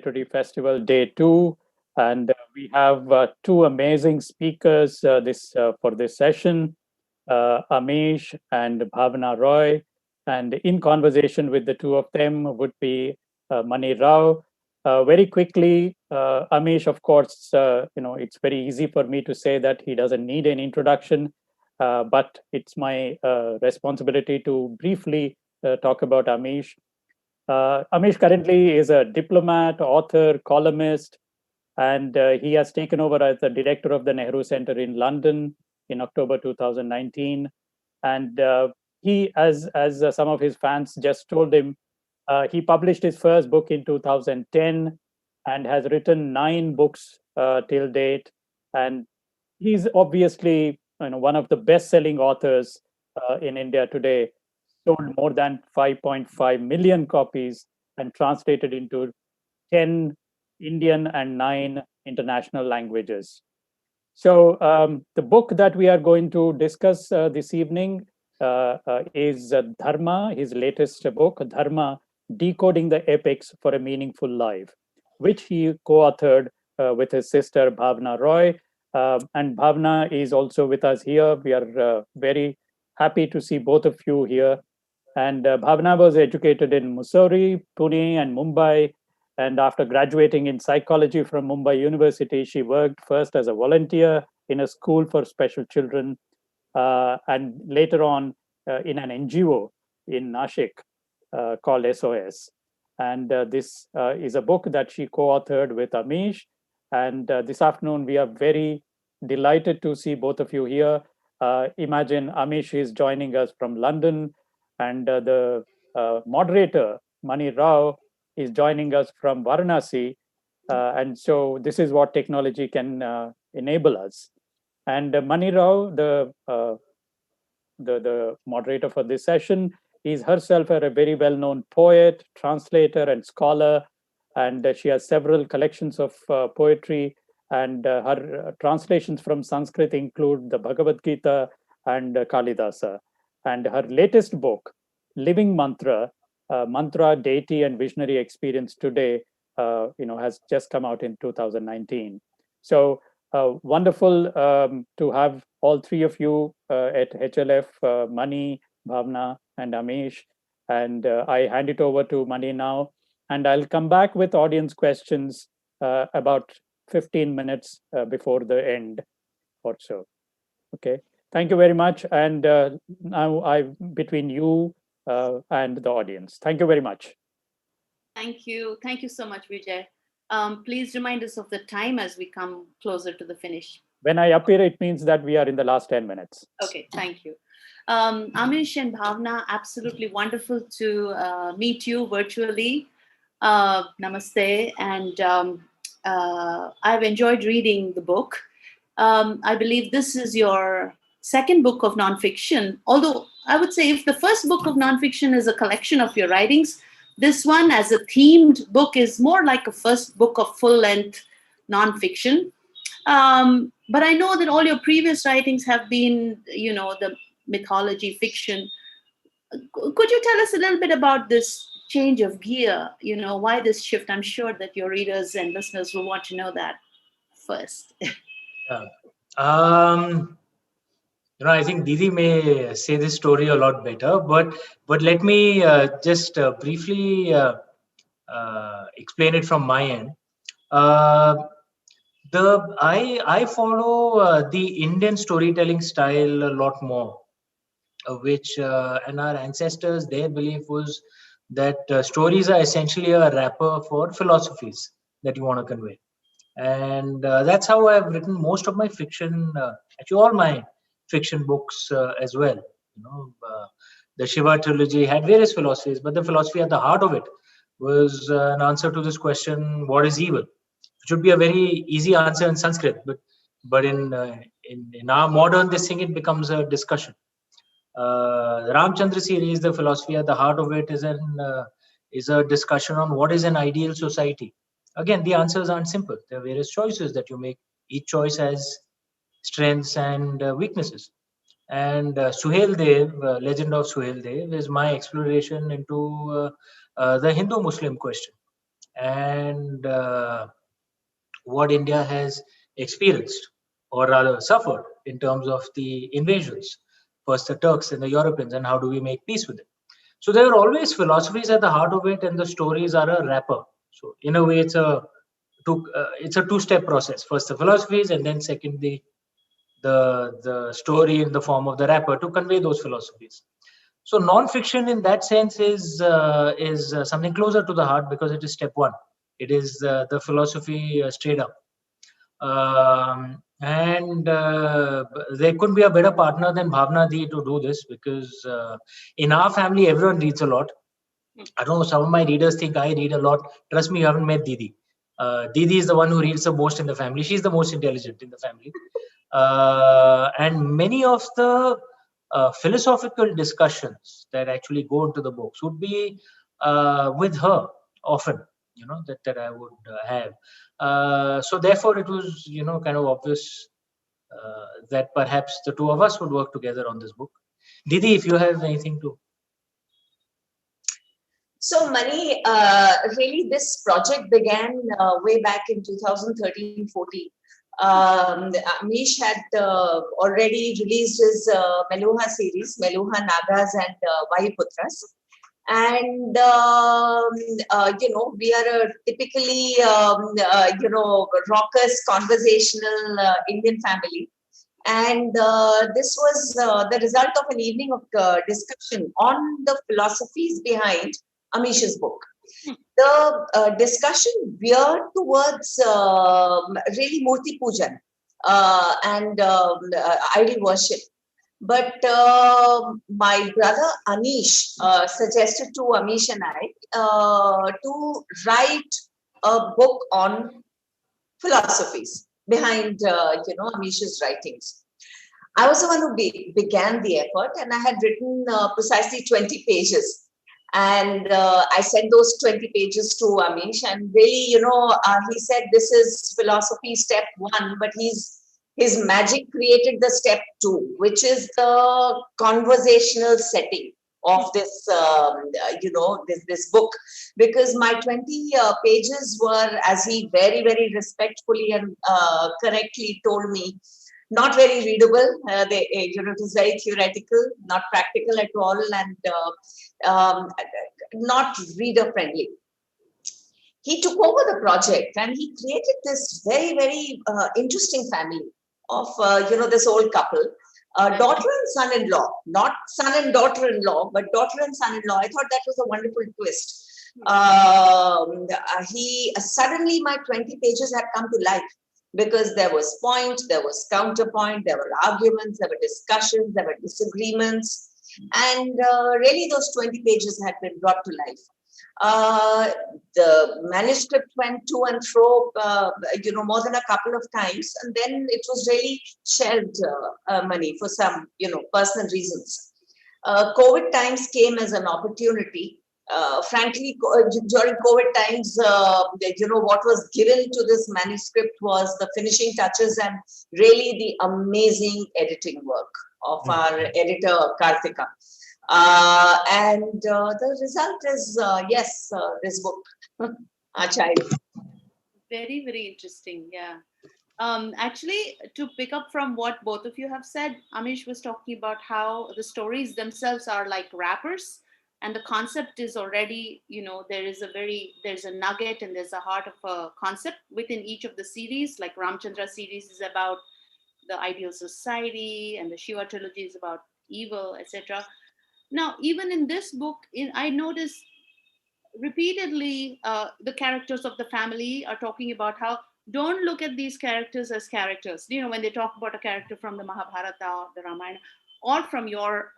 Literary Festival Day 2. And we have two amazing speakers for this session, Amish and Bhavna Roy. And in conversation with the two of them would be Mani Rao. Very quickly, Amish, of course, it's very easy for me to say that he doesn't need an introduction, but it's my responsibility to briefly talk about Amish. Amish currently is a diplomat, author, columnist, and he has taken over as the director of the Nehru Center in London in October 2019. And he, as some of his fans just told him, he published his first book in 2010 and has written 9 books till date. And he's obviously one of the best-selling authors in India today. Sold more than 5.5 million copies and translated into 10 Indian and 9 international languages. So the book that we are going to discuss this evening is Dharma, his latest book, Dharma, Decoding the Epics for a Meaningful Life, which he co-authored with his sister Bhavna Roy. And Bhavna is also with us here. We are very happy to see both of you here. And Bhavna was educated in Mussoorie, Pune, and Mumbai. And after graduating in psychology from Mumbai University, she worked first as a volunteer in a school for special children, and later on in an NGO in Nashik called SOS. And this is a book that she co-authored with Amish. And this afternoon, we are very delighted to see both of you here. Imagine Amish is joining us from London, and the moderator, Mani Rao, is joining us from Varanasi. And so this is what technology can enable us. And Mani Rao, the moderator for this session, is herself a very well-known poet, translator, and scholar. And she has several collections of poetry. And her translations from Sanskrit include the Bhagavad Gita and Kalidasa. And her latest book, Living Mantra, Mantra, Deity, and Visionary Experience Today, has just come out in 2019. So wonderful to have all three of you at HLF, Mani, Bhavna, and Amish. And I hand it over to Mani now. And I'll come back with audience questions about 15 minutes before the end or so. Okay. Thank you very much. And now between you and the audience. Thank you very much. Thank you. Thank you so much, Vijay. Please remind us of the time as we come closer to the finish. When I appear, it means that we are in the last 10 minutes. Okay, thank you. Amish and Bhavna, absolutely wonderful to meet you virtually. Namaste. And I've enjoyed reading the book. I believe this is your second book of nonfiction, although I would say if the first book of nonfiction is a collection of your writings, this one as a themed book is more like a first book of full-length nonfiction. But I know that all your previous writings have been, the mythology fiction. Could you tell us a little bit about this change of gear? Why this shift? I'm sure that your readers and listeners will want to know that first. Yeah. I think Didi may say this story a lot better, but let me just briefly explain it from my end. I follow the Indian storytelling style a lot more, which and our ancestors, their belief was that stories are essentially a wrapper for philosophies that you want to convey. And that's how I've written most of my fiction, actually all my fiction books as well. The Shiva trilogy had various philosophies, but the philosophy at the heart of it was an answer to this question: what is evil? It should be a very easy answer in Sanskrit, but in our modern this thing, it becomes a discussion. The Ramchandra series, the philosophy at the heart of it is a discussion on what is an ideal society. Again, the answers aren't simple. There are various choices that you make. Each choice has strengths and weaknesses. And Suhel Dev, Legend of Suhel Dev, is my exploration into the Hindu-Muslim question. and what India has experienced, or rather suffered, in terms of the invasions. First the Turks and the Europeans, and how do we make peace with it? So there are always philosophies at the heart of it, and the stories are a wrapper. So in a way, it's a two-step process. First the philosophies, and then second the story in the form of the wrapper to convey those philosophies. So non-fiction in that sense is something closer to the heart, because it is step one. It is the philosophy straight up. And there couldn't be a better partner than Bhavna Di to do this, because in our family everyone reads a lot. I don't know, some of my readers think I read a lot. Trust me, you haven't met Didi. Didi is the one who reads the most in the family. She's the most intelligent in the family. And many of the philosophical discussions that actually go into the books would be with her often, that I would have. So therefore, it was, kind of obvious that perhaps the two of us would work together on this book. Didi, if you have anything to. So, Mani, really, this project began way back in 2013-14. Amish had already released his Meluha series, Meluha Nagas and Vayuputras. And, we are a typically, raucous, conversational Indian family. And this was the result of an evening of discussion on the philosophies behind Amish's book. The discussion veered towards really Murti Pujan and idol worship. But my brother Anish suggested to Amish and I to write a book on philosophies behind, Amish's writings. I was the one who began the effort, and I had written precisely 20 pages. And I sent those 20 pages to Amish, and really, he said this is philosophy step one, but his magic created the step two, which is the conversational setting of this, this book, because my 20 pages were, as he very, very respectfully and correctly told me, not very readable. It was very theoretical, not practical at all, and not reader friendly. He took over the project and he created this very, very interesting family of, this old couple, daughter and son-in-law, not son and daughter-in-law, but daughter and son-in-law. I thought that was a wonderful twist. Suddenly my 20 pages had come to life, because there was point, there was counterpoint, there were arguments, there were discussions, there were disagreements, and really those 20 pages had been brought to life. The manuscript went to and fro, more than a couple of times, and then it was really shelved, Mani, for some, personal reasons. COVID times came as an opportunity. Frankly, during COVID times, what was given to this manuscript was the finishing touches and really the amazing editing work of our editor, Karthika. And the result is, this book, Our Child. Very, very interesting. Yeah. Actually, to pick up from what both of you have said, Amish was talking about how the stories themselves are like wrappers. And the concept is already, there's a nugget and there's a heart of a concept within each of the series. Like Ramchandra series is about the ideal society, and the Shiva trilogy is about evil, etc. Now, even in this book, I noticed repeatedly the characters of the family are talking about how don't look at these characters as characters. When they talk about a character from the Mahabharata, the Ramayana, or from your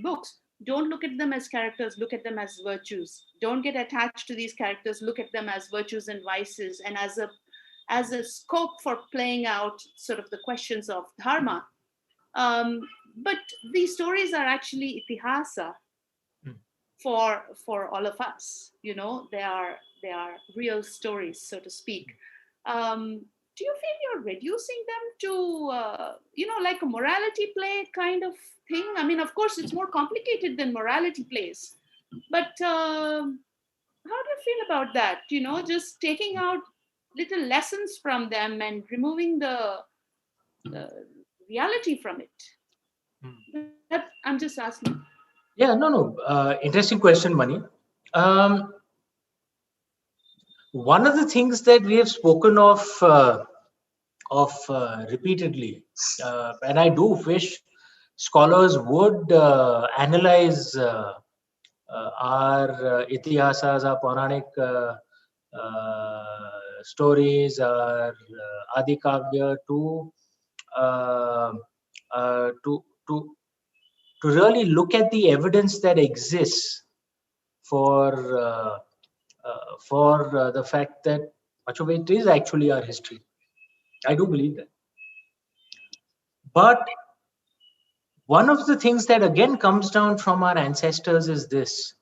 books, don't look at them as characters, look at them as virtues. Don't get attached to these characters, look at them as virtues and vices, and as a scope for playing out sort of the questions of dharma. But these stories are actually itihasa for all of us. They are real stories, so to speak. Do you feel you're reducing them to, like a morality play kind of thing? I mean, of course, it's more complicated than morality plays. But how do you feel about that? Just taking out little lessons from them and removing the reality from it. That I'm just asking. Yeah, no. Interesting question, Mani. One of the things that we have spoken of repeatedly, and I do wish scholars would analyze our itihasas, our Puranic stories, our Adi Kavya uh, uh, to to to really look at the evidence that exists for the fact that much of it is actually our history. I do believe that. But one of the things that again comes down from our ancestors is this,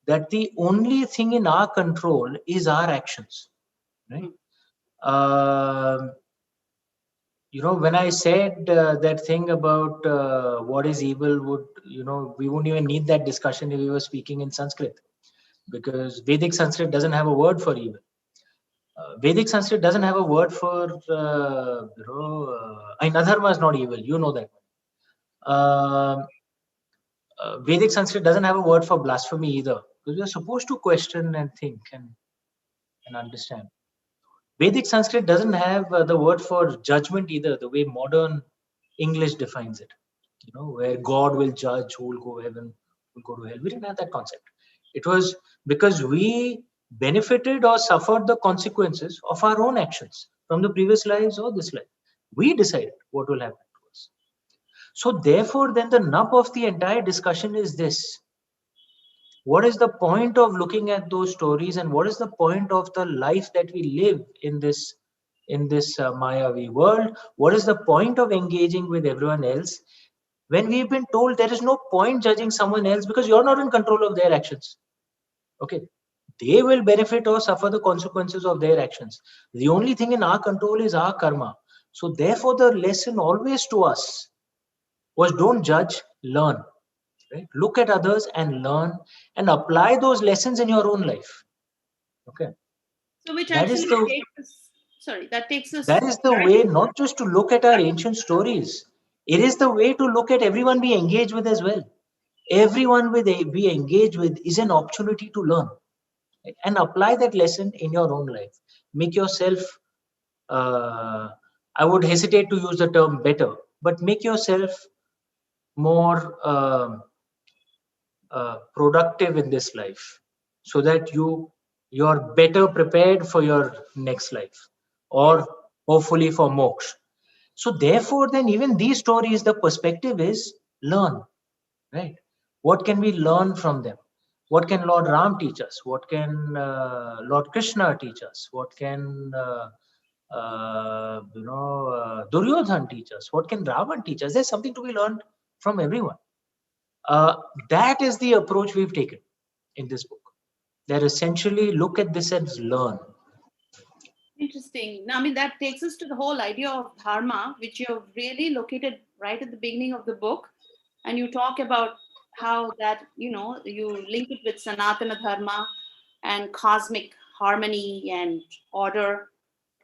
that the only thing in our control is our actions. Right? When I said that thing about what is evil, we wouldn't even need that discussion if we were speaking in Sanskrit, because Vedic Sanskrit doesn't have a word for evil. Vedic Sanskrit doesn't have a word for, Dharma is not evil. You know that. Vedic Sanskrit doesn't have a word for blasphemy either, because you're supposed to question and think and understand. Vedic Sanskrit doesn't have the word for judgment either, the way modern English defines it. Where God will judge who will go to heaven, who will go to hell. We didn't have that concept. It was because we benefited or suffered the consequences of our own actions from the previous lives or this life. We decided what will happen to us. So therefore, then the nub of the entire discussion is this. What is the point of looking at those stories, and what is the point of the life that we live in this Mayavi world? What is the point of engaging with everyone else when we've been told there is no point judging someone else because you're not in control of their actions? Okay, they will benefit or suffer the consequences of their actions. The only thing in our control is our karma. So therefore, the lesson always to us was don't judge, learn. Right? Look at others and learn and apply those lessons in your own life. Okay. So which That is actually takes us, that takes us. that is the way, not just to look at our ancient stories. It is the way to look at everyone we engage with as well. Everyone we engage with is an opportunity to learn, right? And apply that lesson in your own life. Make yourself, I would hesitate to use the term better, but make yourself more productive in this life, so that you're better prepared for your next life, or hopefully for moksha. So therefore, then even these stories, the perspective is learn, right? What can we learn from them? What can Lord Ram teach us? What can Lord Krishna teach us? What can Duryodhan teach us? What can Ravan teach us? There's something to be learned from everyone. That is the approach we've taken in this book. That essentially look at this as learn. Interesting. Now, I mean, that takes us to the whole idea of Dharma, which you've really located right at the beginning of the book. And you talk about how that, you link it with Sanatana Dharma and cosmic harmony and order,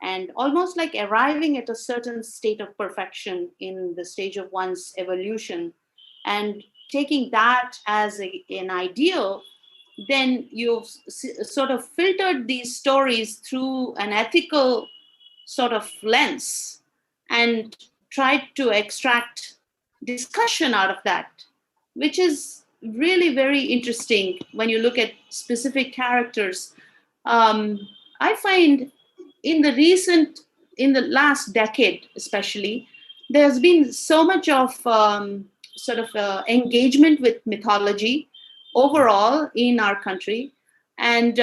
and almost like arriving at a certain state of perfection in the stage of one's evolution, and taking that as an ideal. Then you've sort of filtered these stories through an ethical sort of lens and tried to extract discussion out of that, which is really very interesting when you look at specific characters. I find in the last decade especially, there's been so much of sort of engagement with mythology overall in our country, and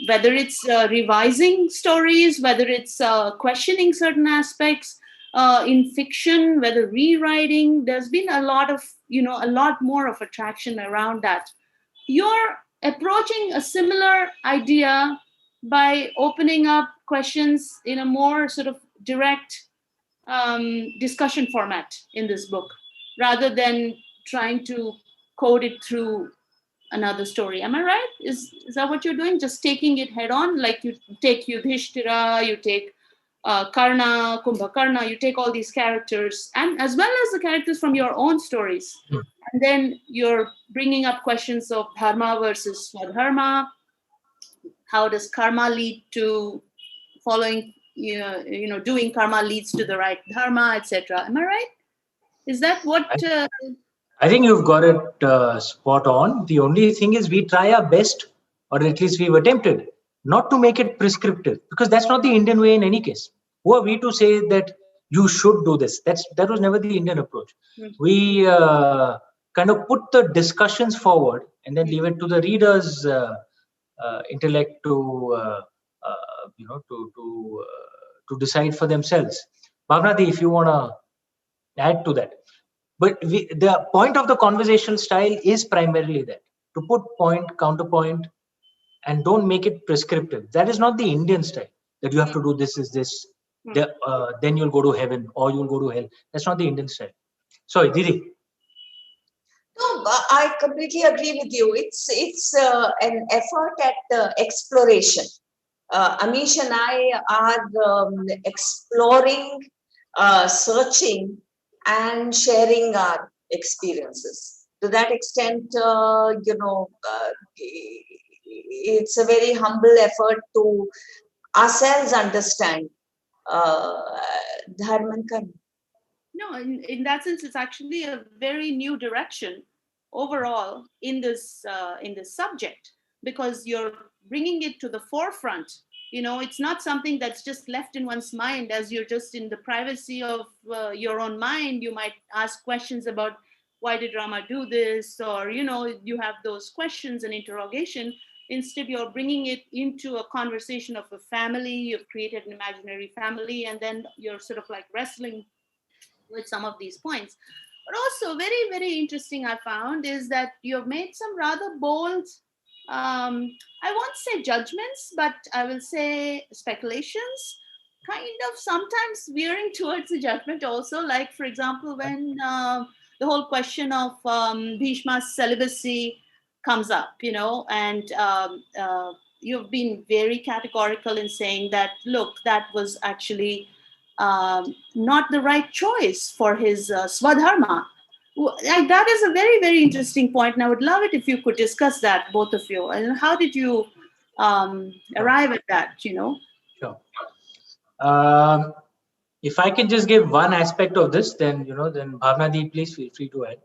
whether it's revising stories, whether it's questioning certain aspects in fiction, whether rewriting, there's been a lot of a lot more of attraction around that. You're approaching a similar idea by opening up questions in a more sort of direct discussion format in this book, rather than trying to code it through another story. Am I right? Is that what you're doing? Just taking it head on, like you take Yudhishthira, you take Karna, Kumbhakarna, you take all these characters, and as well as the characters from your own stories, and then you're bringing up questions of dharma versus swadharma. How does karma lead to following? Doing karma leads to the right dharma, etc. Am I right? Is that what? I think you've got it spot on. The only thing is we try our best, or at least we've attempted, not to make it prescriptive, because that's not the Indian way in any case. Who are we to say that you should do this? That was never the Indian approach. We kind of put the discussions forward and then leave it to the reader's intellect to decide for themselves. Bhavnadi, if you want to add to that. But the point of the conversational style is primarily that, to put point, counterpoint, and don't make it prescriptive. That is not the Indian style, that you have to do this, then you'll go to heaven or you'll go to hell. That's not the Indian style. Sorry, Didi. No, I completely agree with you. It's an effort at exploration. Amish and I are exploring, searching, and sharing our experiences. To that extent, it's a very humble effort to ourselves understand Dharma and Karma. No, in that sense, it's actually a very new direction overall in this subject, because you're bringing it to the forefront. It's not something that's just left in one's mind as you're just in the privacy of your own mind. You might ask questions about why did Rama do this, or you have those questions and interrogation. Instead, you're bringing it into a conversation of a family. You've created an imaginary family, and then you're sort of like wrestling with some of these points. But also very, very interesting, I found, is that you've made some rather bold, I won't say judgments, but I will say speculations, kind of sometimes veering towards the judgment also. Like, for example, when the whole question of Bhishma's celibacy comes up, and you've been very categorical in saying that, look, that was actually not the right choice for his swadharma. That is a very, very interesting point, and I would love it if you could discuss that, both of you. And how did you arrive at that? Sure. If I can just give one aspect of this, then Bhavnadi, please feel free to add.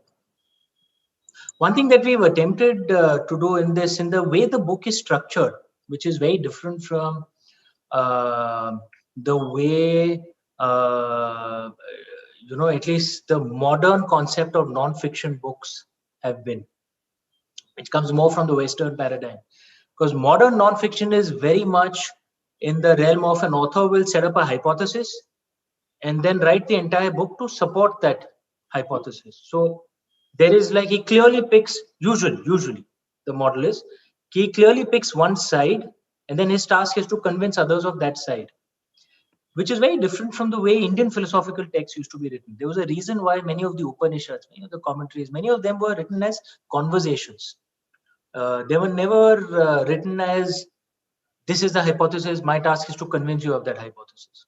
One thing that we've attempted to do in the way the book is structured, which is very different from the way at least the modern concept of non-fiction books have been, which comes more from the Western paradigm. Because modern non-fiction is very much in the realm of an author will set up a hypothesis and then write the entire book to support that hypothesis. So there is he clearly picks, usually the model is, he clearly picks one side and then his task is to convince others of that side, which is very different from the way Indian philosophical texts used to be written. There was a reason why many of the Upanishads, many of the commentaries, many of them were written as conversations. They were never written as, this is the hypothesis, my task is to convince you of that hypothesis.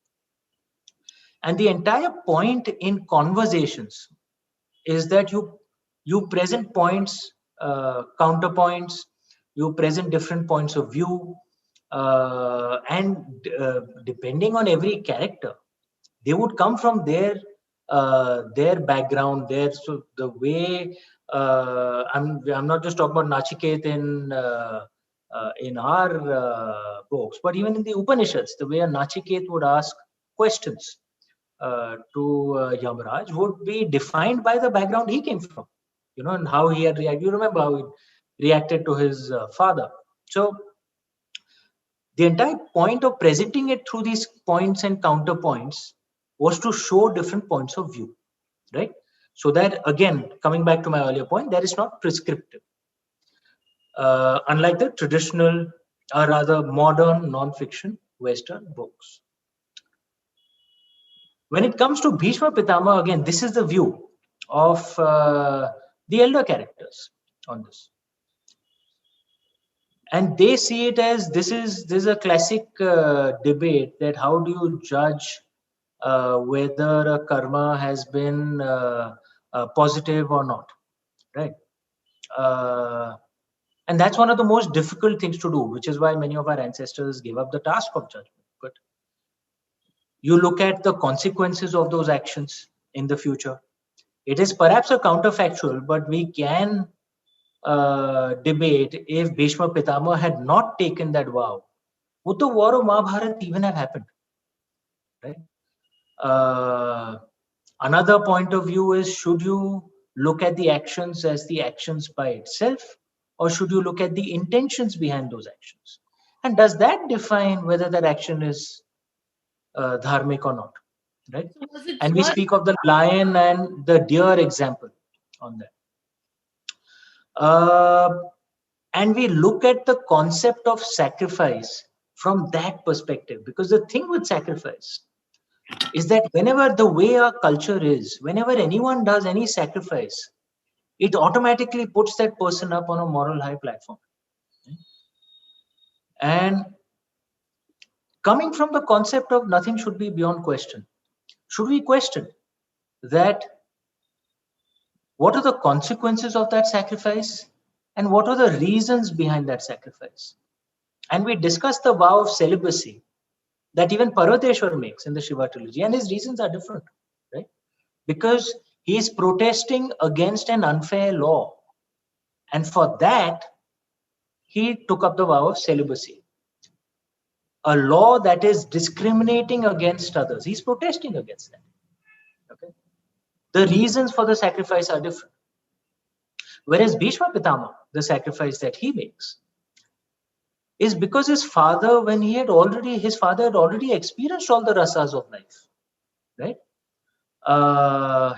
And the entire point in conversations is that you present points, counterpoints, you present different points of view, and depending on every character, they would come from their background, so the way I'm not just talking about Nachiket in our books, but even in the Upanishads, the way a Nachiket would ask questions to Yamaraj would be defined by the background he came from, and how he had reacted. You remember how he reacted to his father. So the entire point of presenting it through these points and counterpoints was to show different points of view, right? So that, again, coming back to my earlier point, that is not prescriptive. Unlike the traditional, or rather modern non-fiction Western books. When it comes to Bhishma Pitama, again, this is the view of the elder characters on this. And they see it as this is a classic debate that how do you judge whether a karma has been positive or not, right? And that's one of the most difficult things to do, which is why many of our ancestors gave up the task of judgment. But you look at the consequences of those actions in the future. It is perhaps a counterfactual, but we can debate if Bhishma Pitama had not taken that vow, would the war of Mahabharata even have happened? Right? Another point of view is, should you look at the actions as the actions by itself, or should you look at the intentions behind those actions? And does that define whether that action is dharmic or not? Right? So And we speak of the lion and the deer example on that. And we look at the concept of sacrifice from that perspective, because the thing with sacrifice is that whenever the way our culture is, whenever anyone does any sacrifice, it automatically puts that person up on a moral high platform. And coming from the concept of nothing should be beyond question, should we question that what are the consequences of that sacrifice and what are the reasons behind that sacrifice? And we discussed the vow of celibacy that even Parvateshwar makes in the Shiva Trilogy, and his reasons are different, right? Because he is protesting against an unfair law, and for that he took up the vow of celibacy, a law that is discriminating against others. He's protesting against that. Okay, the reasons for the sacrifice are different. Whereas Bhishma Pitama, the sacrifice that he makes, is because his father, his father had already experienced all the rasas of life, right?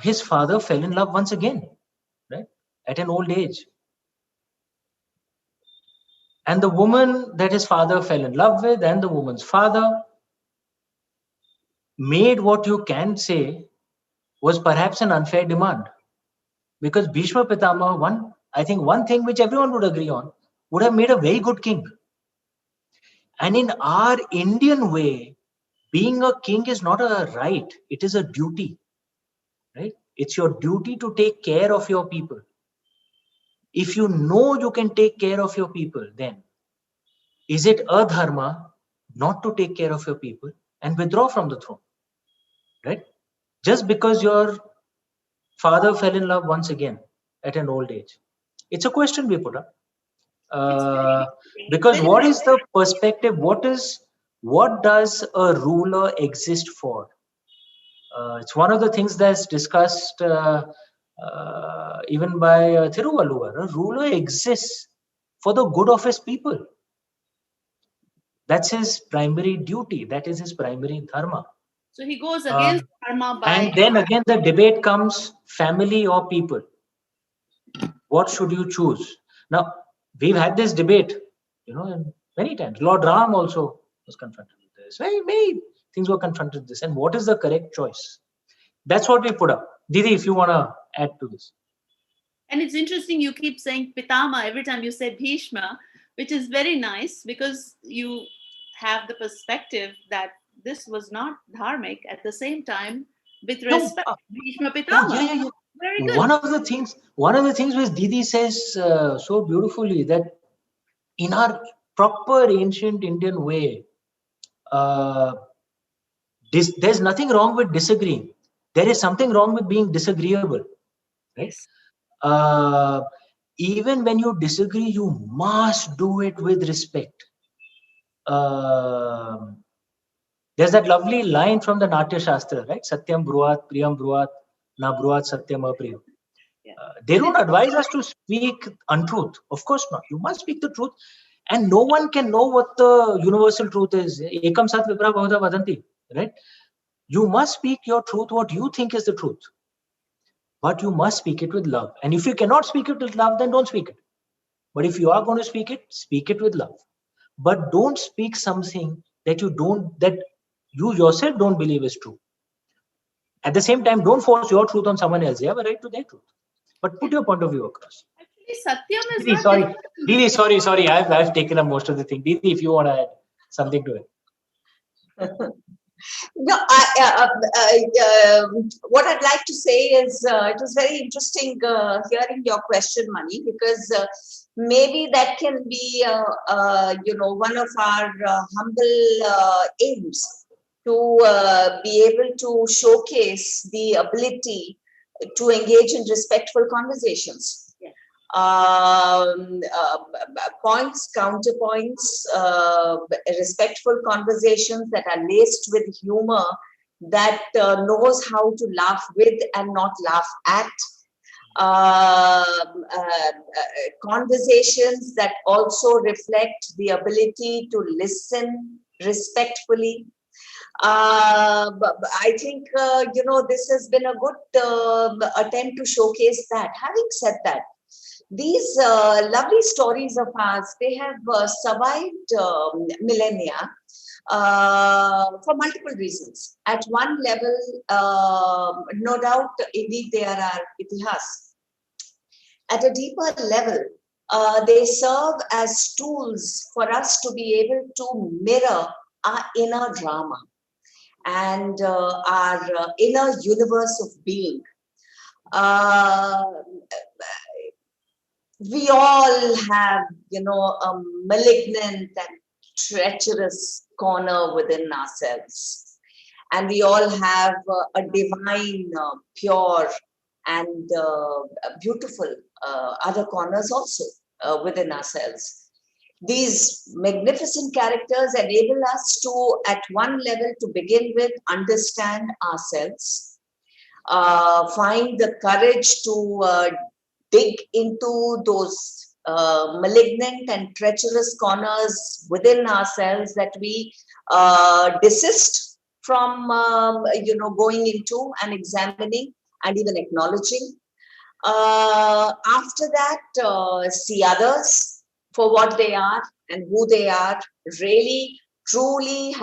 His father fell in love once again, right, at an old age. And the woman that his father fell in love with, and the woman's father, made what you can say was perhaps an unfair demand. Because Bhishma Pitama, one thing which everyone would agree on, would have made a very good king. And in our Indian way, being a king is not a right, it is a duty, right? It's your duty to take care of your people. If you know you can take care of your people, then is it a dharma not to take care of your people and withdraw from the throne, right? Just because your father fell in love once again at an old age. It's a question we put up. Because what is the perspective? What does a ruler exist for? It's one of the things that's discussed even by Thiruvalluvar. A ruler exists for the good of his people. That's his primary duty. That is his primary dharma. So he goes against dharma by... And then again, the debate comes, family or people. What should you choose? Now, we've had this debate, many times. Lord Ram also was confronted with this. Many things were confronted with this. And what is the correct choice? That's what we put up. Didi, if you want to add to this. And it's interesting, you keep saying Pitama every time you say Bhishma, which is very nice because you have the perspective that this was not dharmic. At the same time, with respect, Bhishma Pitama. Yeah. Very good. One of the things which Didi says so beautifully, that in our proper ancient Indian way, there's nothing wrong with disagreeing. There is something wrong with being disagreeable, right? Even when you disagree, you must do it with respect. There's that lovely line from the Natya Shastra, right? Satyam Bruat, Priyam Bruat, Na Bruat Satyam Apriyam. They don't advise us to speak untruth. Of course not. You must speak the truth. And no one can know what the universal truth is. Ekam sat vipra bahudha vadanti, right? You must speak your truth, what you think is the truth. But you must speak it with love. And if you cannot speak it with love, then don't speak it. But if you are going to speak it with love. But don't speak something that you yourself don't believe is true. At the same time, don't force your truth on someone else. They have a right to their truth. But put your point of view across. Actually, Satyam is Didi, not sorry. difficult. Didi, sorry. I've taken up most of the thing. Didi, if you want to add something to it. No, what I'd like to say is it was very interesting hearing your question, Mani, because maybe that can be, one of our humble aims to be able to showcase the ability to engage in respectful conversations. Points, counterpoints, respectful conversations that are laced with humor, that knows how to laugh with and not laugh at. Conversations that also reflect the ability to listen respectfully. I think, this has been a good attempt to showcase that. Having said that, these lovely stories of ours, they have survived millennia for multiple reasons. At one level, no doubt, indeed, they are our itihas. At a deeper level, they serve as tools for us to be able to mirror our inner drama and our inner universe of being. We all have, a malignant and treacherous corner within ourselves. And we all have a divine, pure, and beautiful other corners also within ourselves. These magnificent characters enable us to, at one level, to begin with, understand ourselves, find the courage to dig into those malignant and treacherous corners within ourselves that we desist from, going into and examining and even acknowledging. After that, see others for what they are and who they are, really, truly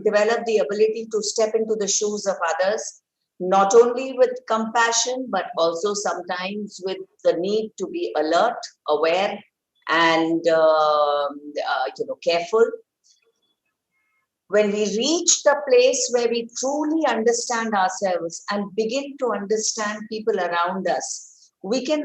develop the ability to step into the shoes of others, not only with compassion, but also sometimes with the need to be alert, aware, and careful. When we reach the place where we truly understand ourselves and begin to understand people around us, we can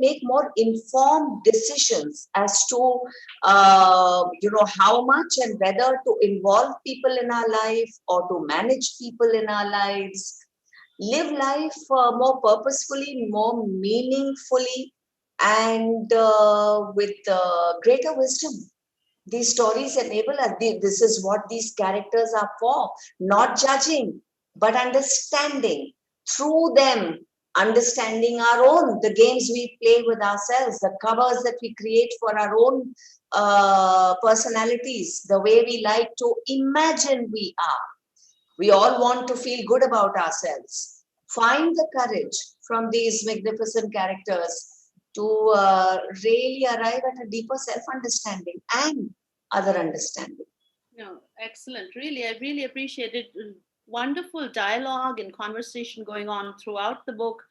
make more informed decisions as to how much and whether to involve people in our life or to manage people in our lives. Live life more purposefully, more meaningfully, and with greater wisdom. These stories enable us. This is what these characters are for. Not judging, but understanding. Through them, understanding our own, the games we play with ourselves, the covers that we create for our own personalities, the way we like to imagine we are. We all want to feel good about ourselves. Find the courage from these magnificent characters to really arrive at a deeper self-understanding and other understanding. No, excellent. Really, I really appreciated wonderful dialogue and conversation going on throughout the book,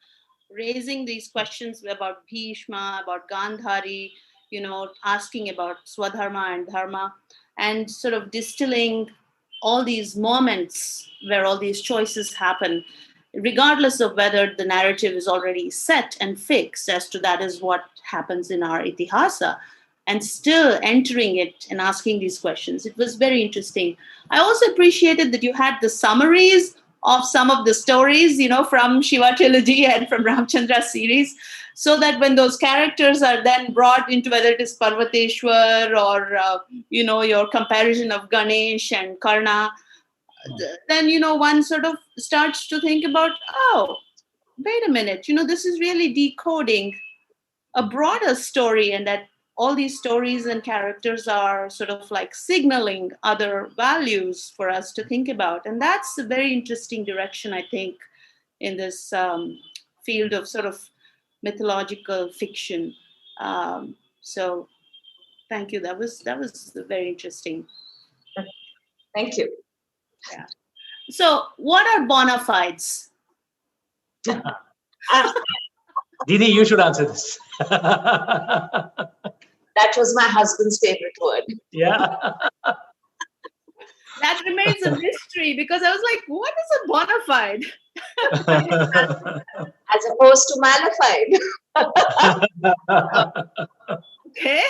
raising these questions about Bhishma, about Gandhari, asking about Swadharma and Dharma, and sort of distilling all these moments where all these choices happen, regardless of whether the narrative is already set and fixed as to that is what happens in our itihasa, and still entering it and asking these questions. It was very interesting. I also appreciated that you had the summaries of some of the stories, from Shiva Trilogy and from Ramchandra series, so that when those characters are then brought into whether it is Parvateshwar or, your comparison of Ganesh and Karna, then, one sort of starts to think about, oh, wait a minute, this is really decoding a broader story, and that all these stories and characters are sort of like signaling other values for us to think about. And that's a very interesting direction, I think, in this field of sort of mythological fiction. So thank you. That was very interesting. Thank you. Yeah. So what are bona fides? Didi, you should answer this. That was my husband's favorite word. Yeah. That remains a mystery because I was like, what is a bona fide? As opposed to malified. Okay.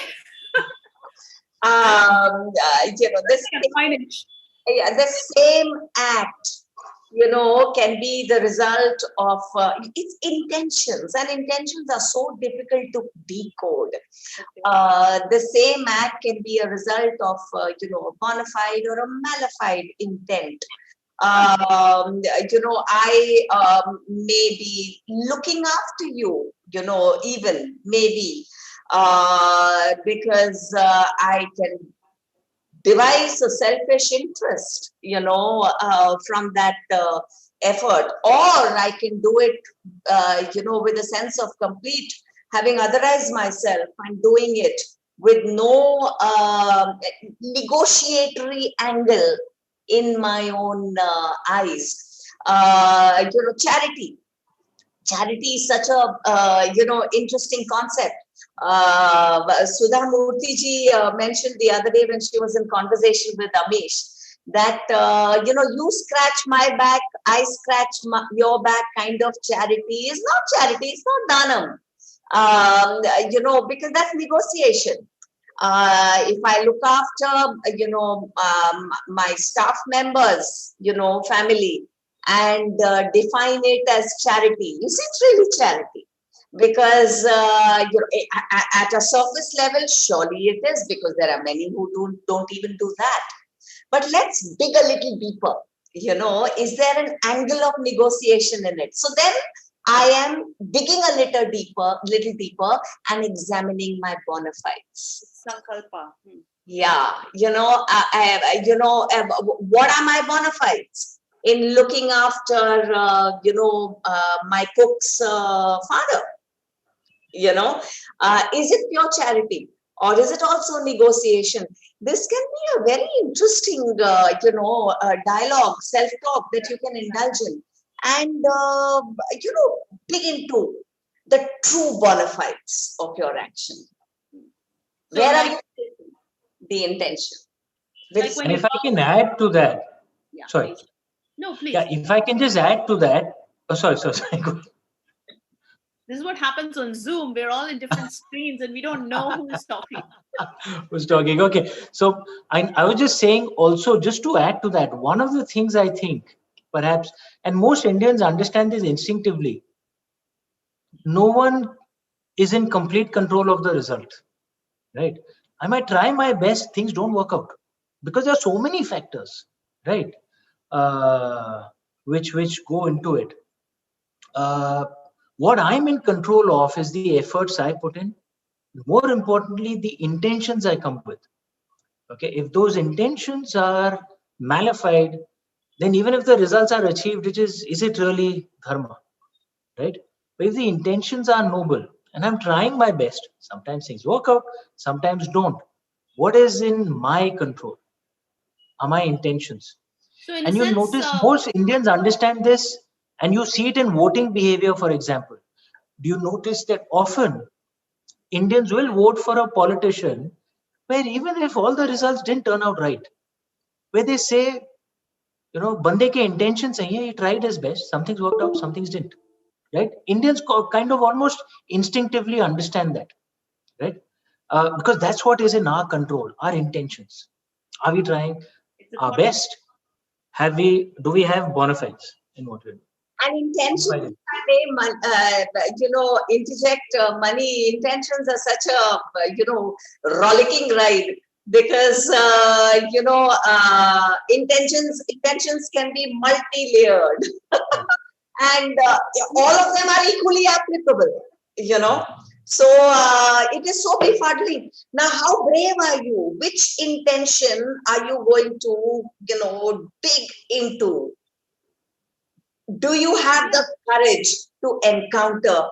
The same act, can be the result of its intentions, and intentions are so difficult to decode. The same act can be a result of, a bona fide or a malified intent. I may be looking after you, even maybe because I can devise a selfish interest, from that effort, or I can do it, with a sense of complete having otherized myself and doing it with no negotiatory angle in my own eyes. Charity. Charity is such a, interesting concept. Sudha Murthy ji mentioned the other day when she was in conversation with Amish that, you scratch my back, I scratch your back kind of charity is not charity, it's not dhanam, because that's negotiation. If I look after, my staff members, family, and define it as charity, you see, it's really charity. Because at a surface level, surely it is, because there are many who don't even do that. But let's dig a little deeper. Is there an angle of negotiation in it? So then I am digging a little deeper and examining my bona fides. Sankalpa. Yeah, what are my bona fides in looking after, my cook's father? Is it pure charity, or is it also negotiation? This can be a very interesting, dialogue, self-talk that you can indulge in, and dig into the true bona fides of your action. So where are you the intention? And if I can add to that, yeah, sorry. Please. No, please. Yeah, if I can just add to that. Oh, sorry. This is what happens on Zoom. We're all in different screens and we don't know who is talking. Who's talking? Okay. So I was just saying also, just to add to that, one of the things I think perhaps, and most Indians understand this instinctively, no one is in complete control of the result, right? I might try my best, things don't work out because there are so many factors, right? Which go into it. What I'm in control of is the efforts I put in. More importantly, the intentions I come with. Okay, if those intentions are malified, then even if the results are achieved, is it really dharma, right? But if the intentions are noble and I'm trying my best, sometimes things work out, sometimes don't. What is in my control are my intentions. So in And you'll notice most Indians understand this, and you see it in voting behavior, for example. Do you notice that often Indians will vote for a politician where even if all the results didn't turn out right, where they say, bande ke intentions hai, he tried his best, some things worked out, some things didn't, right? Indians kind of almost instinctively understand that, right? Because that's what is in our control, our intentions. Are we trying our best? Do we have bona fides in what we do? And intentions, interject money. Intentions are such a, rollicking ride because, intentions can be multi-layered and all of them are equally applicable, So it is so befuddling. Now, how brave are you? Which intention are you going to, dig into? Do you have the courage to encounter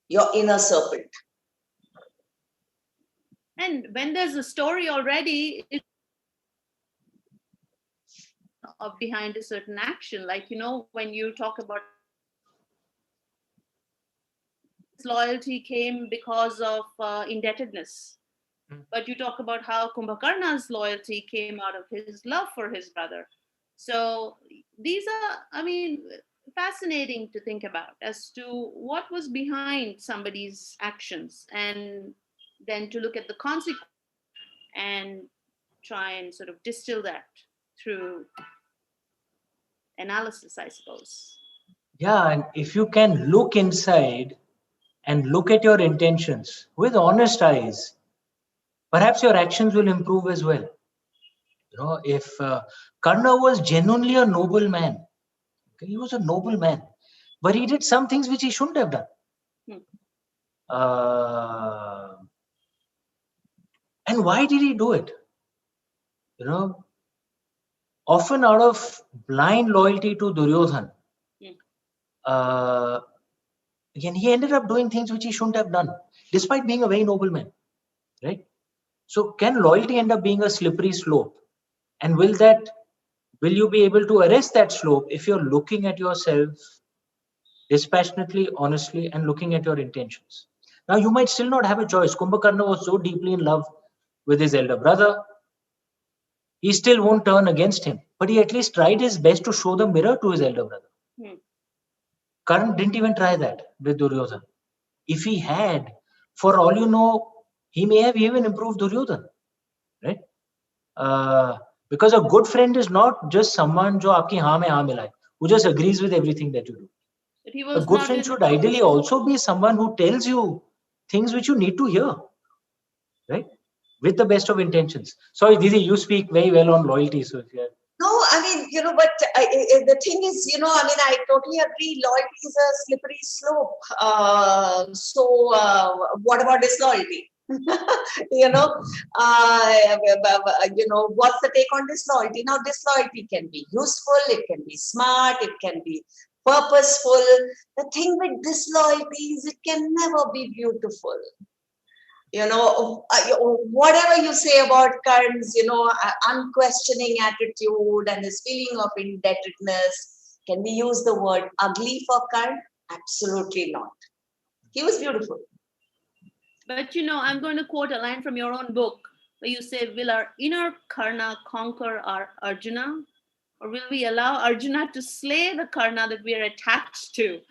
your inner serpent? And when there's a story already behind a certain action, like, when you talk about loyalty came because of indebtedness. But you talk about how Kumbhakarna's loyalty came out of his love for his brother. So these are, I mean, fascinating to think about as to what was behind somebody's actions, and then to look at the consequence and try and sort of distill that through analysis, I suppose. Yeah, and if you can look inside and look at your intentions with honest eyes, perhaps your actions will improve as well. You know, if Karna was genuinely a noble man, okay, he was a noble man, but he did some things which he shouldn't have done. And why did he do it? You know, often out of blind loyalty to Duryodhan. Again, he ended up doing things which he shouldn't have done, despite being a very noble man, right? So can loyalty end up being a slippery slope? And will you be able to arrest that slope if you're looking at yourself dispassionately, honestly, and looking at your intentions? Now, you might still not have a choice. Kumbhakarna was so deeply in love with his elder brother, he still won't turn against him. But he at least tried his best to show the mirror to his elder brother. Karna didn't even try that with Duryodhan. If he had, for all you know, he may have even improved Duryodhan, right? Because a good friend is not just someone jo aapki haan mein haan milai, who just agrees with everything that you do. A good friend should ideally also be someone who tells you things which you need to hear, right? With the best of intentions. Sorry, Didi, you speak very well on loyalty. So if you have... No, I mean, but the thing is, I mean, I totally agree. Loyalty is a slippery slope. What about disloyalty? What's the take on disloyalty? Now, disloyalty can be useful, it can be smart, it can be purposeful. The thing with disloyalty is it can never be beautiful. Whatever you say about Karn's, unquestioning attitude and his feeling of indebtedness, can we use the word ugly for Karn? Absolutely not. He was beautiful. But I'm going to quote a line from your own book where you say, will our inner Karna conquer our Arjuna? Or will we allow Arjuna to slay the Karna that we are attached to?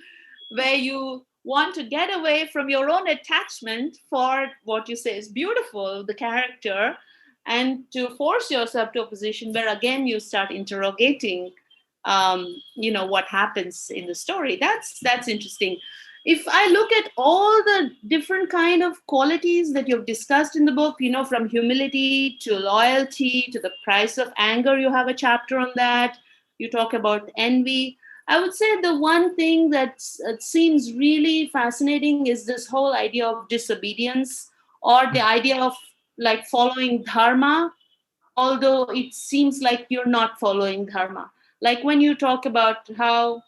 Where you want to get away from your own attachment for what you say is beautiful, the character, and to force yourself to a position where again you start interrogating, what happens in the story. That's interesting. If I look at all the different kind of qualities that you've discussed in the book, from humility to loyalty to the price of anger, you have a chapter on that. You talk about envy. I would say the one thing that seems really fascinating is this whole idea of disobedience, or the idea of like following dharma, although it seems like you're not following dharma. Like when you talk about how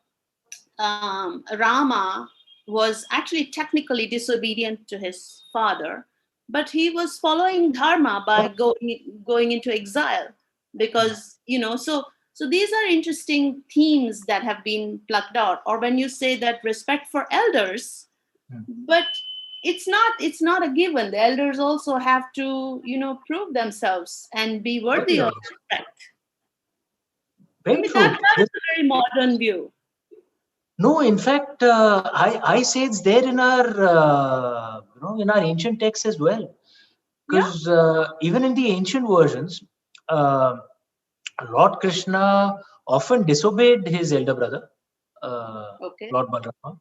Rama was actually technically disobedient to his father, but he was following dharma by going into exile, because so these are interesting themes that have been plucked out. Or when you say that respect for elders, but it's not a given. The elders also have to prove themselves and be worthy of respect. That's a very modern view. No, in fact, I say it's there in our in our ancient texts as well, because even in the ancient versions, Lord Krishna often disobeyed his elder brother, Lord Balrama.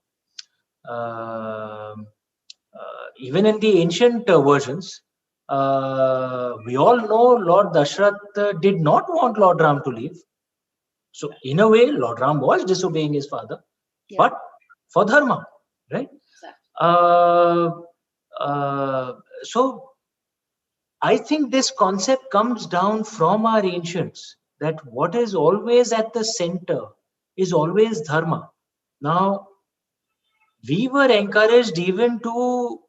Even in the ancient versions, we all know Lord Dashrath did not want Lord Ram to leave. So in a way, Lord Ram was disobeying his father, but for dharma, right? So I think this concept comes down from our ancients, that what is always at the center is always dharma. Now, we were encouraged even to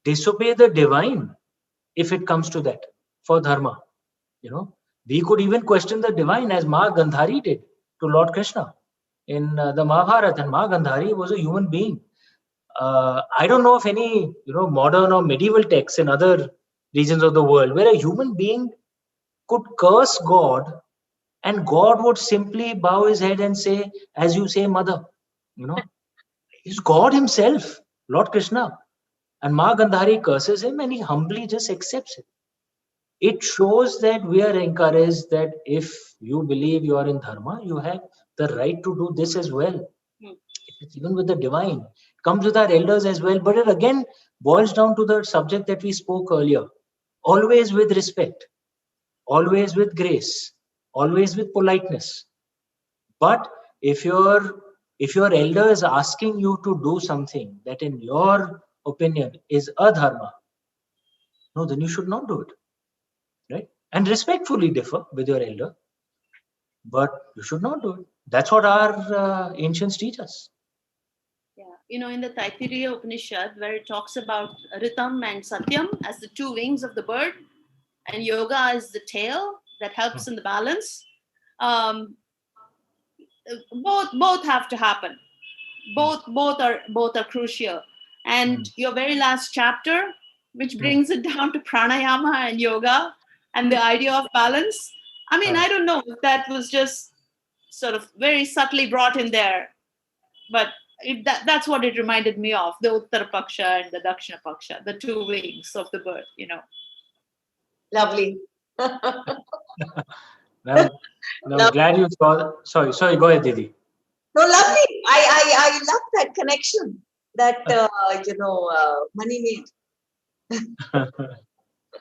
disobey the divine if it comes to that for dharma. We could even question the divine, as Ma Gandhari did to Lord Krishna in the Mahabharata. And Ma Gandhari was a human being. I don't know of any modern or medieval texts in other regions of the world where a human being could curse God and God would simply bow his head and say, as you say, mother. He's God himself, Lord Krishna. And Ma Gandhari curses him and he humbly just accepts it. It shows that we are encouraged that if you believe you are in Dharma, you have the right to do this as well. It's even with the divine. It comes with our elders as well. But it again boils down to the subject that we spoke earlier. Always with respect, always with grace, always with politeness. But if your elder is asking you to do something that in your opinion is adharma, no, then you should not do it. Right? And respectfully differ with your elder, but you should not do it. That's what our ancients teach us. Yeah, in the Taittiriya Upanishad, where it talks about Ritam and Satyam as the two wings of the bird, and yoga is the tail that helps in the balance. Both have to happen. Both are crucial. And your very last chapter, which brings it down to pranayama and yoga and the idea of balance. I mean, I don't know if that was just sort of very subtly brought in there, but that's what it reminded me of, the Uttara Paksha and the Dakshina Paksha, the two wings of the bird, Lovely. I'm glad you saw. Sorry, go ahead, Didi. No, lovely. I love that connection that Mani made.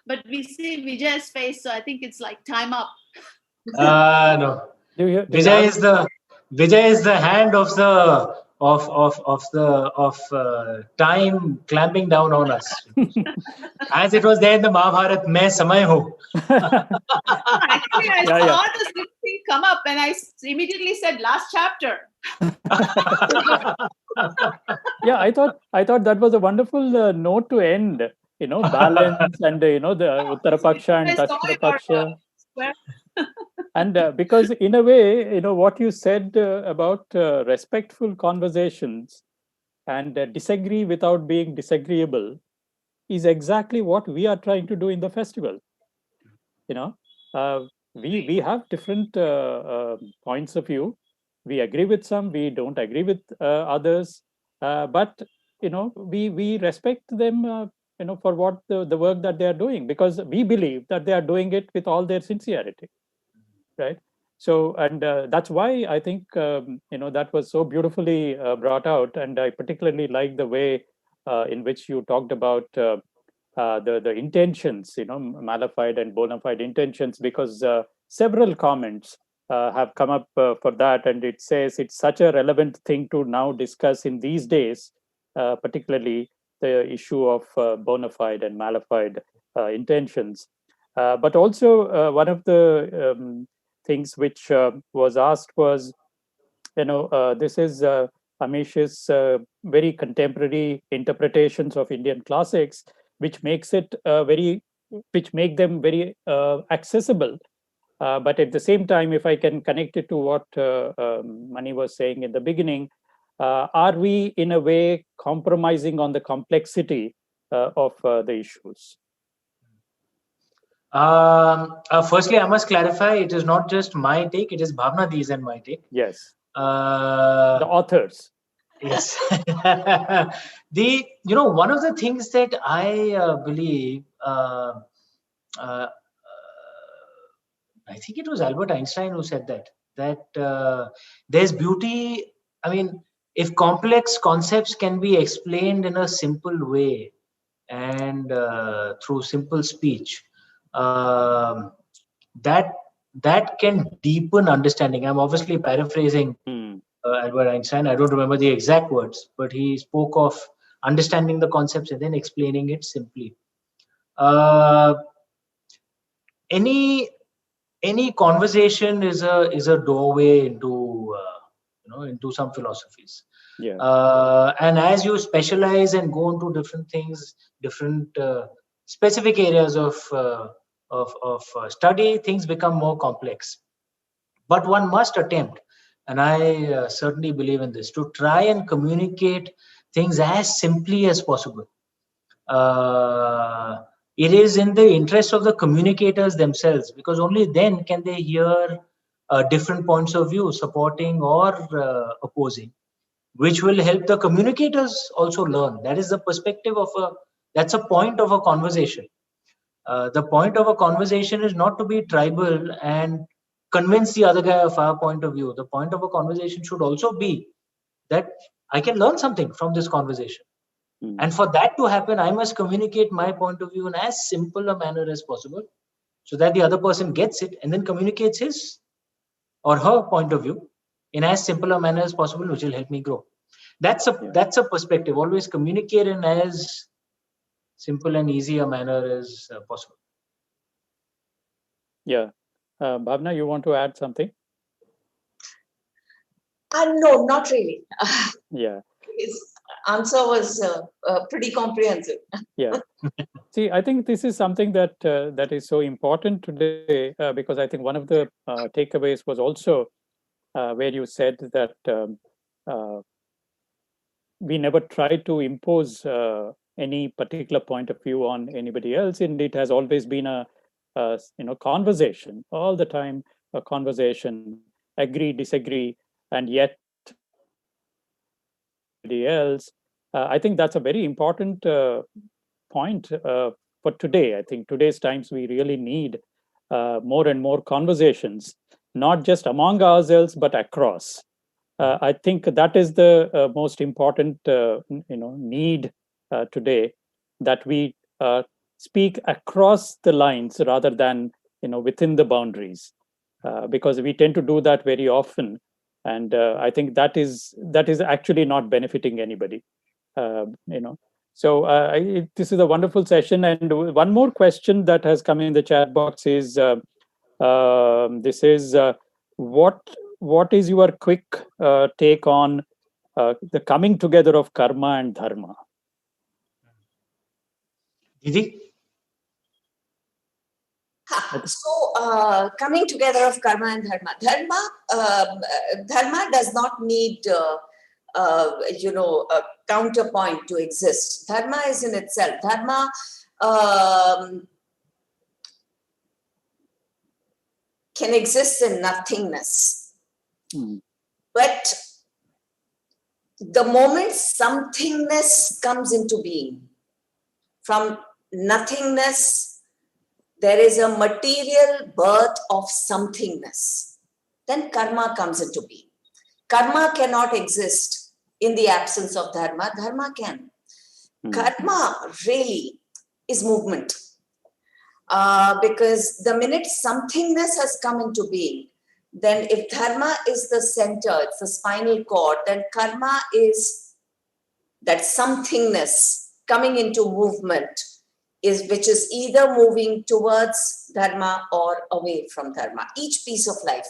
But we see Vijay's face, so I think it's like time up. No. Vijay is the hand of time clamping down on us. As it was there in the Mahabharata, main samay hu. Actually, I saw this thing come up and I immediately said last chapter. Yeah, I thought that was a wonderful note to end. Balance and the Uttara Paksha and Dakshina Paksha. And because in a way, what you said about respectful conversations and disagree without being disagreeable is exactly what we are trying to do in the festival. We have different points of view. We agree with some, we don't agree with others, but we respect them for what the work that they are doing, because we believe that they are doing it with all their sincerity, right? So, and that's why I think that was so beautifully brought out, and I particularly like the way in which you talked about the intentions, mala fide and bona fide intentions, because several comments have come up for that, and it says it's such a relevant thing to now discuss in these days, particularly the issue of bona fide and mala fide intentions. But also one of the things which was asked was, this is Amish's very contemporary interpretations of Indian classics, which make them very accessible. But at the same time, if I can connect it to what Mani was saying in the beginning, are we in a way compromising on the complexity of the issues? Firstly, I must clarify, it is not just my take, it is Bhavna Di's and my take. Yes. The authors. Yes. One of the things that I believe, I think it was Albert Einstein who said that there's beauty. I mean, if complex concepts can be explained in a simple way and through simple speech, that can deepen understanding. I'm obviously paraphrasing Albert Einstein. I don't remember the exact words, but he spoke of understanding the concepts and then explaining it simply. Any conversation is a doorway into into some philosophies. Yeah. And as you specialize and go into different things, different specific areas of study, things become more complex. But one must attempt, and I certainly believe in this, to try and communicate things as simply as possible. It is in the interest of the communicators themselves, because only then can they hear different points of view, supporting or opposing, which will help the communicators also learn. That is the perspective of that's a point of a conversation. The point of a conversation is not to be tribal and convince the other guy of our point of view. The point of a conversation should also be that I can learn something from this conversation. And for that to happen, I must communicate my point of view in as simple a manner as possible, so that the other person gets it and then communicates his or her point of view in as simple a manner as possible, which will help me grow. That's a perspective. Always communicate in as simple and easy a manner as possible. Yeah. Bhavna, you want to add something? No, not really. Yeah. His answer was pretty comprehensive. Yeah. See, I think this is something that that is so important today, because I think one of the takeaways was also where you said that uh, we never try to impose any particular point of view on anybody else, and it has always been a conversation all the time, a conversation, agree, disagree, and yet anybody else. I think that's a very important point for today. I think today's times we really need more and more conversations, not just among ourselves but across. I think that is the most important need today, that we speak across the lines rather than within the boundaries, because we tend to do that very often, and I think that is actually not benefiting anybody. So this is a wonderful session, and one more question that has come in the chat box is this is what is your quick take on the coming together of karma and dharma? Didi? So, coming together of karma and dharma. Dharma does not need, a counterpoint to exist. Dharma is in itself. Dharma can exist in nothingness. But the moment somethingness comes into being, from nothingness, there is a material birth of somethingness. Then karma comes into being. Karma cannot exist in the absence of dharma. Dharma can. Karma really is movement. Because the minute somethingness has come into being, then if dharma is the center, it's the spinal cord, then karma is that somethingness coming into movement, which is either moving towards dharma or away from dharma. Each piece of life.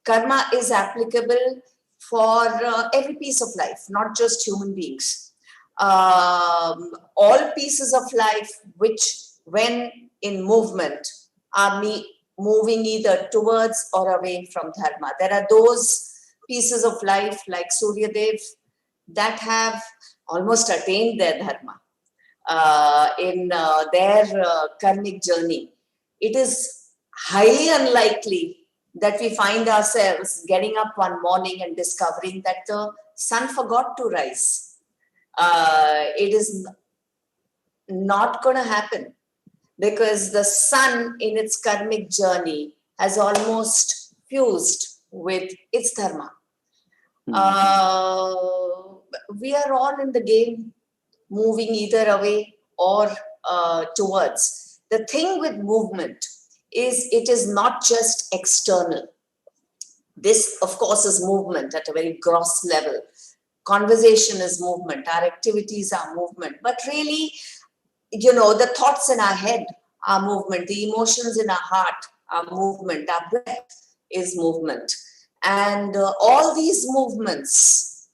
Karma is applicable for every piece of life, not just human beings. All pieces of life which, when in movement, are moving either towards or away from dharma. There are those pieces of life like Suryadev that have almost attained their dharma in their karmic journey. It is highly unlikely that we find ourselves getting up one morning and discovering that the sun forgot to rise. It is not going to happen, because the sun in its karmic journey has almost fused with its dharma. We are all in the game, moving either away or towards. The thing with movement is it is not just external. This, of course, is movement at a very gross level. Conversation is movement. Our activities are movement. But really, the thoughts in our head are movement. The emotions in our heart are movement. Our breath is movement. And all these movements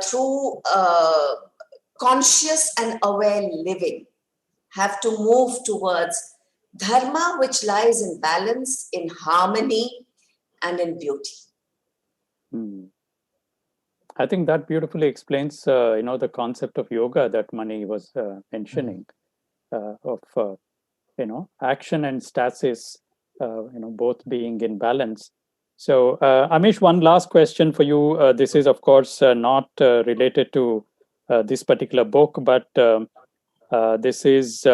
through conscious and aware living have to move towards dharma, which lies in balance, in harmony, and in beauty. I think that beautifully explains, the concept of yoga that Mani was mentioning, of action and stasis, both being in balance. So, Amish, one last question for you. This is, of course, not related to this particular book, but this is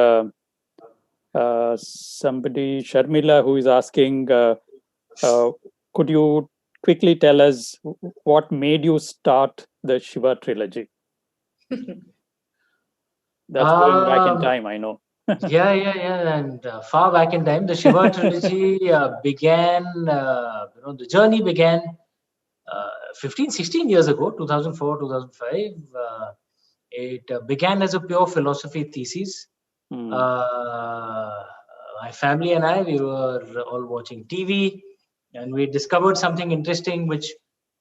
somebody, Sharmila, who is asking, could you quickly tell us what made you start the Shiva trilogy? That's going back in time, I know. Yeah. And far back in time, the Shiva trilogy began, the journey began 15, 16 years ago, 2004, 2005. It began as a pure philosophy thesis. My family and I, we were all watching TV, and we discovered something interesting, which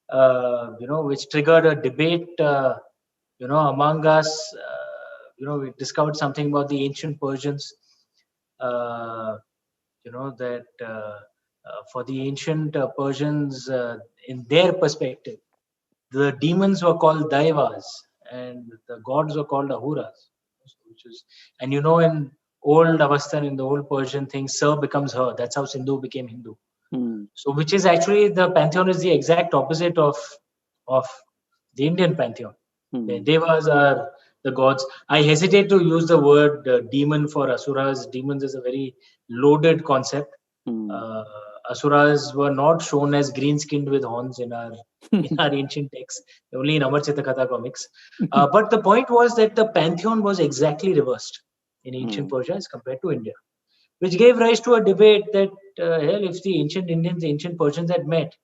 triggered a debate, among us. We discovered something about the ancient Persians. That for the ancient Persians, in their perspective, the demons were called daivas and the gods were called ahuras, and in old Avastan, in the old Persian thing, Sir becomes her. That's how Sindhu became Hindu. So, which is actually, the pantheon is the exact opposite of the Indian pantheon. The devas are the gods. I hesitate to use the word demon for asuras. Demons is a very loaded concept. Asuras were not shown as green-skinned with horns in our ancient texts, only in Amar Chitta Katha comics. But the point was that the pantheon was exactly reversed in ancient Persia as compared to India, which gave rise to a debate that, hell, if the ancient Indians, the ancient Persians had met,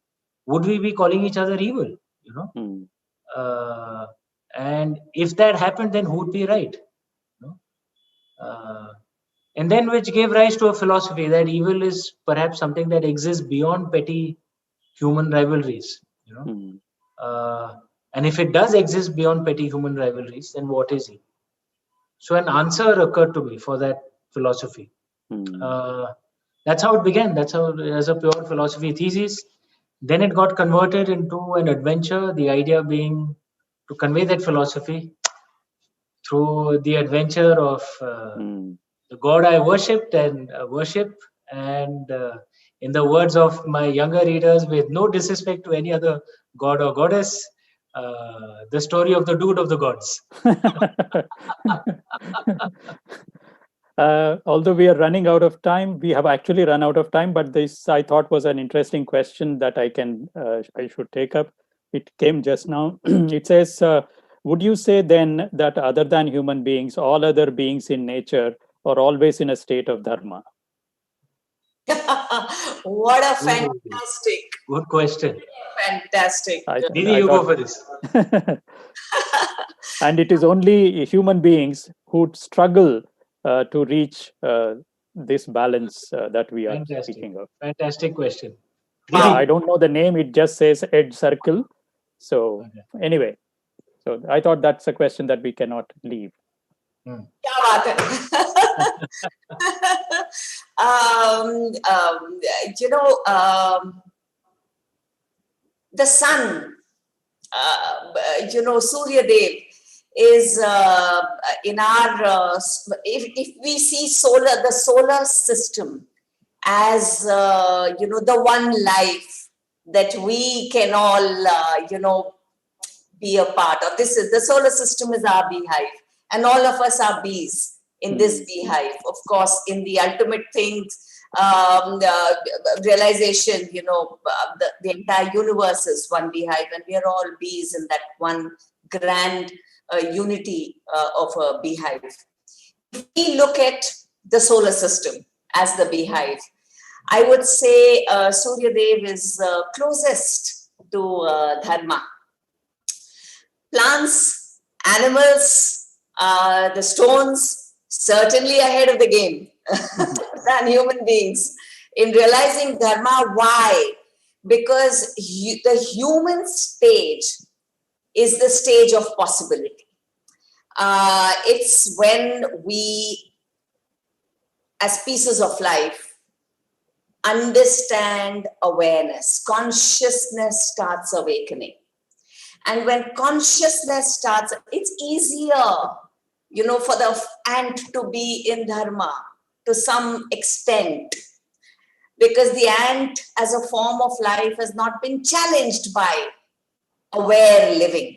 would we be calling each other evil? And if that happened, then who would be right? And then which gave rise to a philosophy that evil is perhaps something that exists beyond petty human rivalries. And if it does exist beyond petty human rivalries, then what is he? So an answer occurred to me for that philosophy. That's how it began. That's how, as a pure philosophy thesis. Then it got converted into an adventure, the idea being to convey that philosophy through the adventure of the God I worshipped and worship. And in the words of my younger readers, with no disrespect to any other god or goddess, the story of the dude of the gods. Although we are running out of time, we have actually run out of time, but this I thought was an interesting question that I should take up. It came just now. It says, would you say then that other than human beings, all other beings in nature are always in a state of dharma? What a fantastic. Good question. Fantastic. Didi, you go for this. And it is only human beings who struggle to reach this balance that we are speaking of. Fantastic question. Yeah, I don't know the name. It just says Edge Circle. So anyway, so I thought that's a question that we cannot leave. The sun, Surya Dev is in our, if we see the solar system as, the one life that we can all, be a part of. The solar system is our beehive, and all of us are bees in this beehive. Of course, in the ultimate things, realization, the entire universe is one beehive, and we are all bees in that one grand unity of a beehive. If we look at the solar system as the beehive, I would say Surya Dev is closest to Dharma. Plants, animals, the stones, certainly ahead of the game than human beings in realizing Dharma. Why? Because the human stage is the stage of possibility. It's when we, as pieces of life, understand awareness. Consciousness starts awakening. And when consciousness starts, it's easier, for the ant to be in Dharma to some extent, because the ant as a form of life has not been challenged by aware living.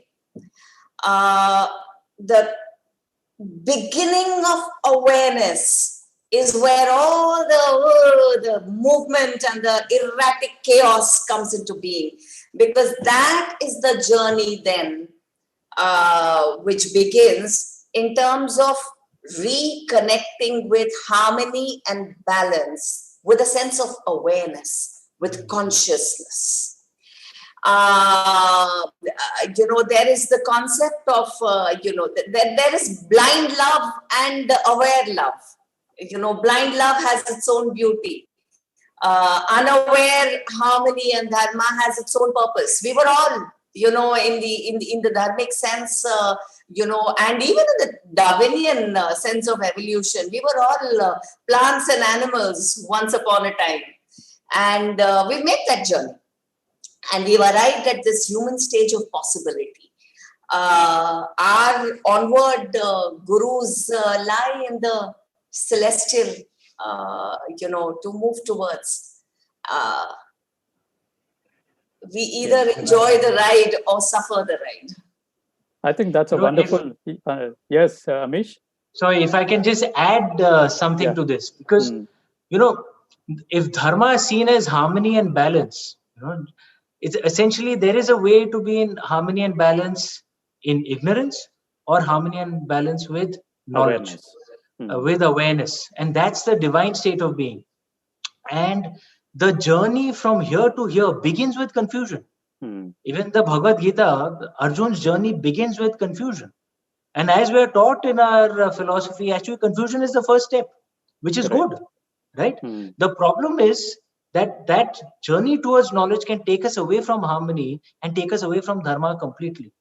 The beginning of awareness is where all the movement and the erratic chaos comes into being, because that is the journey then which begins in terms of reconnecting with harmony and balance, with a sense of awareness, with consciousness. There is the concept of, there is blind love and aware love. Blind love has its own beauty. Unaware harmony and dharma has its own purpose. We were all, in the dharmic sense, and even in the Darwinian sense of evolution, we were all plants and animals once upon a time. And we made that journey. And we've arrived at this human stage of possibility. Our onward gurus lie in the celestial, to move towards. We either enjoy the ride or suffer the ride. I think that's a wonderful. Yes, Amish. So if I can just add something to this, because if dharma is seen as harmony and balance, it's essentially there is a way to be in harmony and balance in ignorance, or harmony and balance with knowledge, with awareness, and that's the divine state of being. And the journey from here to here begins with confusion. Even the Bhagavad Gita, Arjun's journey begins with confusion. And as we are taught in our philosophy, actually confusion is the first step, which is good, right? The problem is that journey towards knowledge can take us away from harmony and take us away from dharma completely.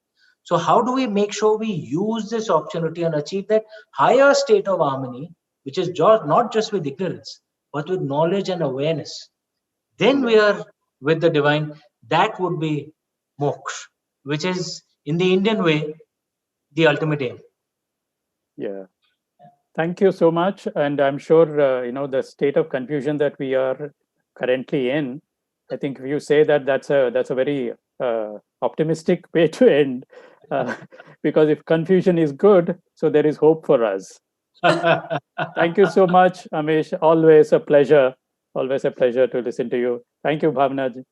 So how do we make sure we use this opportunity and achieve that higher state of harmony, which is not just with ignorance, but with knowledge and awareness? Then we are with the divine. That would be moksha, which is in the Indian way, the ultimate aim. Yeah. Thank you so much. And I'm sure, the state of confusion that we are currently in, I think if you say that, that's a very optimistic way to end, because if confusion is good, so there is hope for us. Thank you so much, Amish. Always a pleasure to listen to you. Thank you, Bhavna.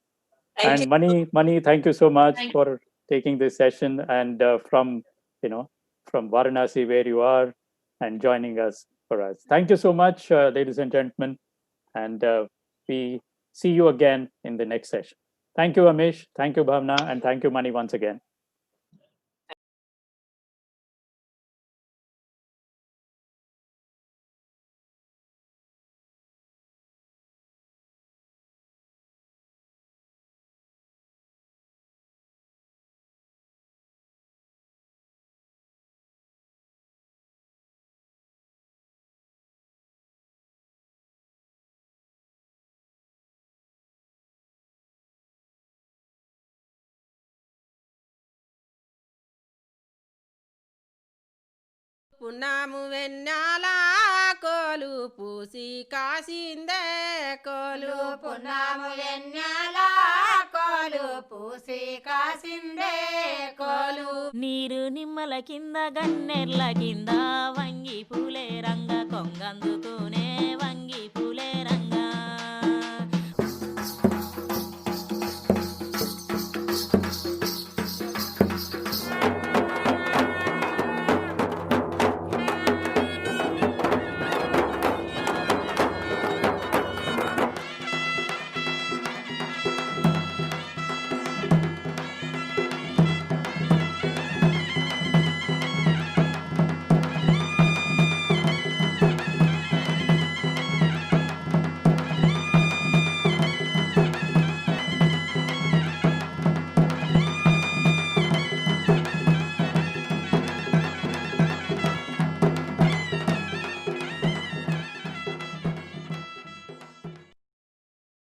Thank you. Mani, thank you so much for taking this session, and from Varanasi, where you are, and joining us for us. Thank you so much, ladies and gentlemen, and we see you again in the next session. Thank you, Amish. Thank you, Bhavna, and thank you, Mani, once again. పున్నాము వెన్నాల కోలు పూసి కాసిందే కోలు పున్నాము వెన్నాల కోలు పూసి కాసిందే కోలు నీరు నిమ్మల కింద గన్నెర్ల కింద వంగి పూలే రంగ కొంగందుతూనే వంగి